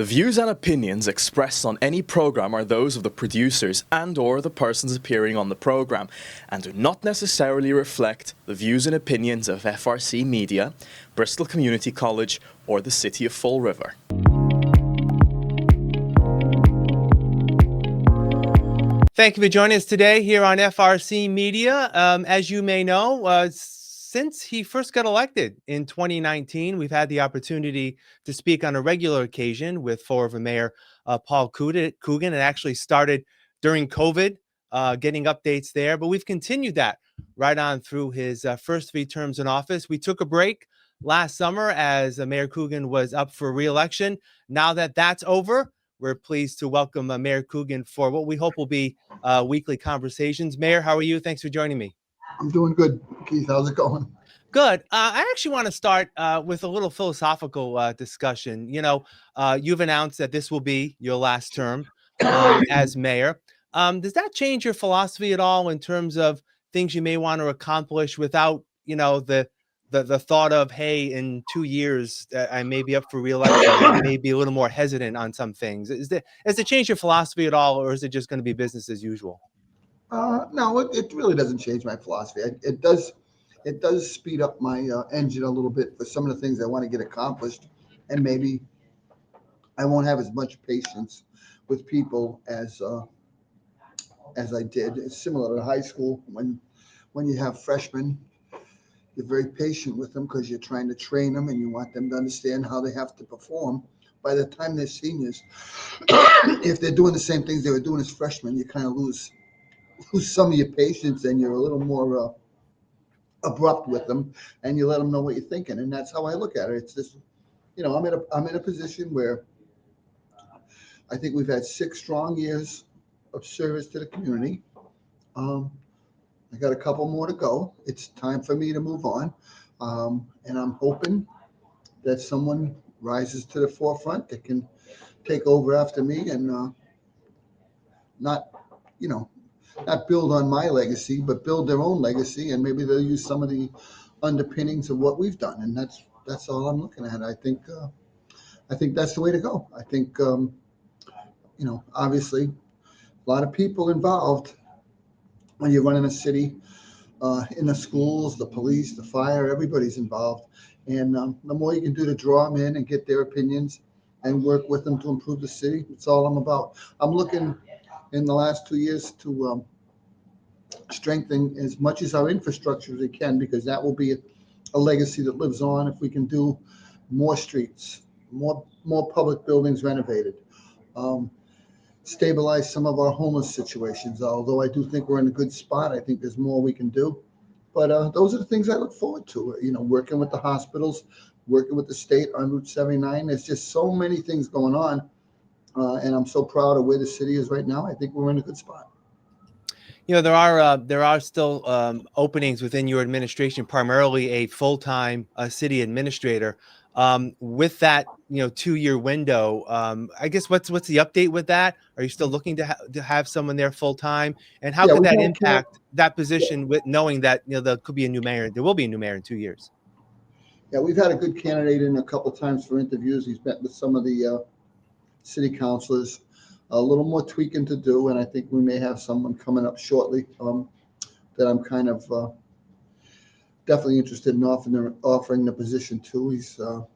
The views and opinions expressed on any program are those of the producers and/or the persons appearing on the program and do not necessarily reflect the views and opinions of FRC Media, Bristol Community College, or the City of Fall River. Thank you for joining us today here on FRC Media. As you may know, since he first got elected in 2019, we've had the opportunity to speak on a regular occasion with Fall River Mayor Paul Coogan. It actually started during COVID, getting updates there, but we've continued that right on through his first 3 terms in office. We took a break last summer as Mayor Coogan was up for re-election. Now that that's over, we're pleased to welcome Mayor Coogan for what we hope will be weekly conversations. Mayor, how are you? Thanks for joining me. I'm doing good, Keith. How's it going? Good. I actually want to start with a little philosophical discussion. You know, you've announced that this will be your last term as mayor. Does that change your philosophy at all in terms of things you may want to accomplish without, you know, the thought of, hey, in 2 years I may be up for re-election, I may be a little more hesitant on some things? Has it changed your philosophy at all, or is it just going to be business as usual? No, it really doesn't change my philosophy. It does speed up my engine a little bit for some of the things I want to get accomplished, and maybe I won't have as much patience with people as I did. It's similar to high school when you have freshmen. You're very patient with them because you're trying to train them and you want them to understand how they have to perform. By the time they're seniors, if they're doing the same things they were doing as freshmen, you kind of lose some of your patience and you're a little more abrupt with them, and you let them know what you're thinking. And that's how I look at it. It's just, you know, I'm in a position where I think we've had 6 strong years of service to the community. I got a couple more to go. It's time for me to move on. And I'm hoping that someone rises to the forefront that can take over after me and not build on my legacy, but build their own legacy, and maybe they'll use some of the underpinnings of what we've done. And that's all I'm looking at. I think that's the way to go. I think obviously a lot of people involved when you're running a city, in the schools, the police, the fire, everybody's involved. And the more you can do to draw them in and get their opinions and work with them to improve the city, it's all I'm about. I'm looking in the last 2 years to strengthen as much as our infrastructure as we can, because that will be a legacy that lives on. If we can do more streets, more public buildings renovated, stabilize some of our homeless situations. Although I do think we're in a good spot, I think there's more we can do. But those are the things I look forward to. Working with the hospitals, working with the state on Route 79. There's just so many things going on. And I'm so proud of where the city is right now. I think we're in a good spot. You know, there are still openings within your administration, primarily a full-time city administrator. With that, 2-year window, I guess what's the update with that? Are you still looking to have someone there full-time? And how could that impact that position with knowing that there could be a new mayor? There will be a new mayor in 2 years. Yeah, we've had a good candidate in a couple of times for interviews. He's met with some of the city councilors. A little more tweaking to do, and I think we may have someone coming up shortly that I'm kind of definitely interested in offering the position to. He's got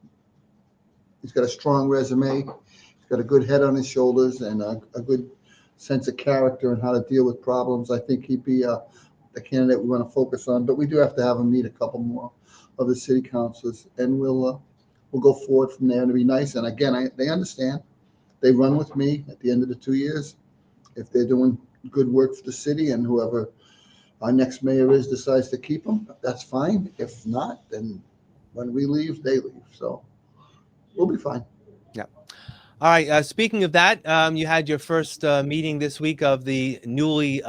a strong resume. He's got a good head on his shoulders and a good sense of character and how to deal with problems. I think he'd be the candidate we want to focus on. But we do have to have him meet a couple more of the city councilors, and we'll go forward from there. And it'll be nice. And again, they understand. They run with me at the end of the 2 years. If they're doing good work for the city and whoever our next mayor decides to keep them, that's fine. If not, then when we leave, they leave. So we'll be fine. Yeah. All right. Speaking of that, you had your first meeting this week of the newly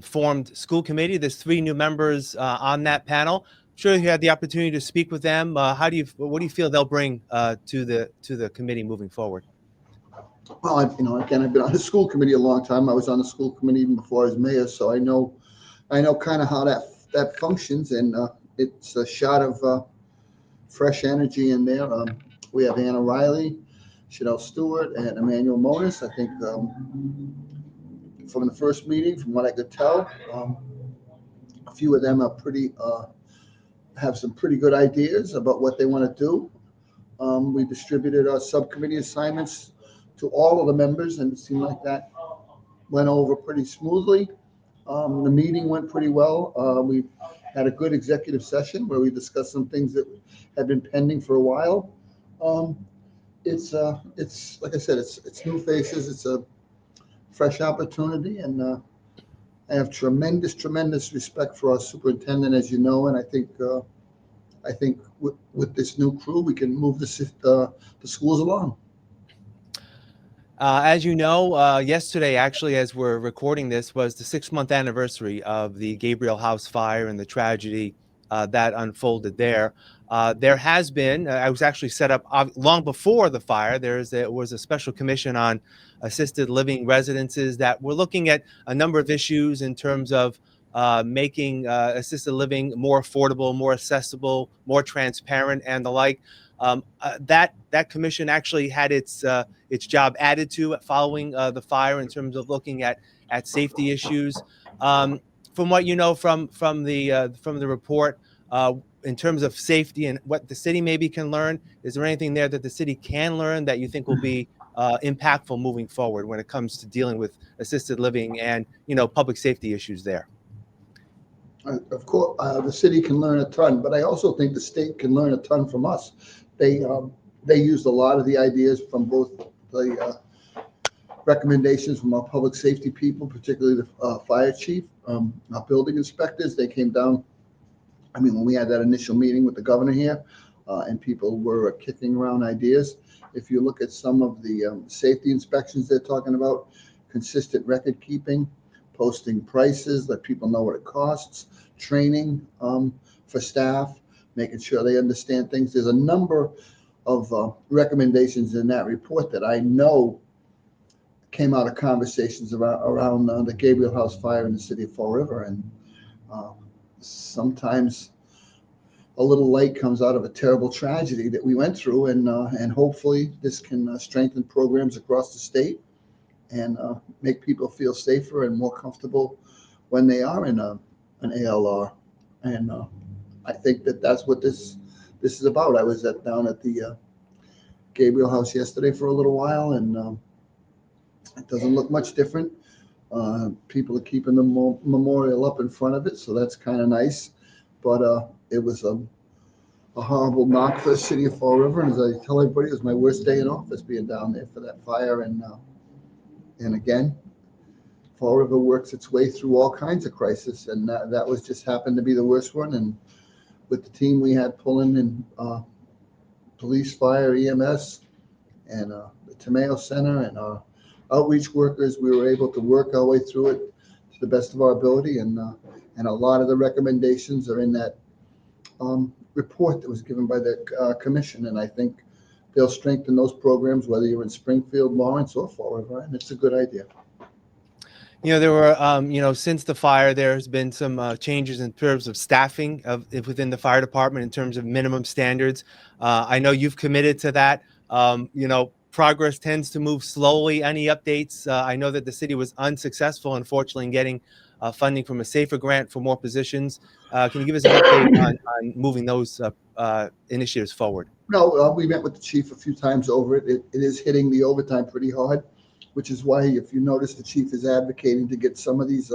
formed school committee. There's 3 new members on that panel. I'm sure you had the opportunity to speak with them. What do you feel they'll bring to the committee moving forward? Well, again, I've been on the school committee a long time. I was on the school committee even before I was mayor, so I know kind of how that functions, and it's a shot of fresh energy in there. We have Anna Riley, Chanel Stewart and Emmanuel Monis. I think from the first meeting, from what I could tell, a few of them are have some pretty good ideas about what they want to do. We distributed our subcommittee assignments to all of the members, and it seemed like that went over pretty smoothly. The meeting went pretty well. We had a good executive session where we discussed some things that had been pending for a while. It's like I said, it's new faces. It's a fresh opportunity, and I have tremendous respect for our superintendent, as you know, and I think with this new crew, we can move the schools along. As you know, yesterday, actually, as we're recording this, was the 6-month anniversary of the Gabriel House fire and the tragedy that unfolded there. There has been, I was actually set up long before the fire. There was a special commission on assisted living residences that were looking at a number of issues in terms of making assisted living more affordable, more accessible, more transparent, and the like. That commission actually had its job added to it following the fire in terms of looking at safety issues. From what you know from the report, in terms of safety and what the city maybe can learn, is there anything there that the city can learn that you think will be impactful moving forward when it comes to dealing with assisted living and public safety issues there? Of course, the city can learn a ton, but I also think the state can learn a ton from us. They used a lot of the ideas from both the recommendations from our public safety people, particularly the fire chief, our building inspectors. They came down. I mean, when we had that initial meeting with the governor here, and people were kicking around ideas. If you look at some of the safety inspections they're talking about, consistent record keeping, posting prices, let people know what it costs, training for staff, making sure they understand things. There's a number of recommendations in that report that I know came out of conversations around the Gabriel House fire in the city of Fall River. And sometimes a little light comes out of a terrible tragedy that we went through, and hopefully this can strengthen programs across the state and make people feel safer and more comfortable when they are in an ALR. And I think that's what this is about. I was down at the Gabriel House yesterday for a little while, and it doesn't look much different. People are keeping the memorial up in front of it, so that's kind of nice. But it was a horrible knock for the city of Fall River, and as I tell everybody, it was my worst day in office being down there for that fire. And again, Fall River works its way through all kinds of crises, and that was just happened to be the worst one. And with the team we had pulling in police, fire, EMS, and the Tomeo Center and our outreach workers, we were able to work our way through it to the best of our ability. And a lot of the recommendations are in that report that was given by the commission. And I think they'll strengthen those programs, whether you're in Springfield, Lawrence, or Fall River, and it's a good idea. There were, since the fire, there's been some changes in terms of staffing within the fire department in terms of minimum standards. I know you've committed to that. Progress tends to move slowly. Any updates? I know that the city was unsuccessful, unfortunately, in getting funding from a SAFER grant for more positions. Can you give us an update on moving those initiatives forward? No, we met with the chief a few times over it. It is hitting the overtime pretty hard, which is why, if you notice, the chief is advocating to get some of these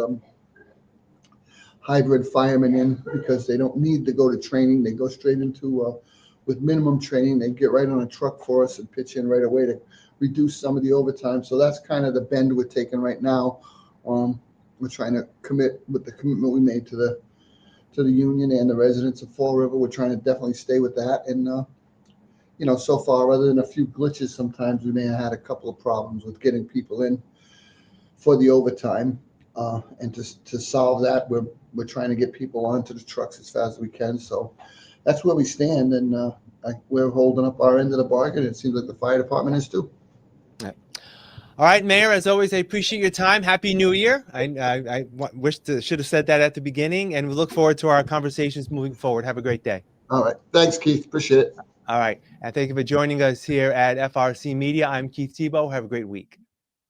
hybrid firemen in, because they don't need to go to training. They go straight into, with minimum training, they get right on a truck for us and pitch in right away to reduce some of the overtime. So that's kind of the bend we're taking right now. We're trying to commit with the commitment we made to the union and the residents of Fall River. We're trying to definitely stay with that. And so far, other than a few glitches, sometimes we may have had a couple of problems with getting people in for the overtime. And to solve that, we're trying to get people onto the trucks as fast as we can. So that's where we stand, and we're holding up our end of the bargain. It seems like the fire department is too. All right, Mayor, as always, I appreciate your time. Happy New Year. I should have said that at the beginning, and we look forward to our conversations moving forward. Have a great day. All right. Thanks, Keith. Appreciate it. All right. And thank you for joining us here at FRC Media. I'm Keith Tebow. Have a great week.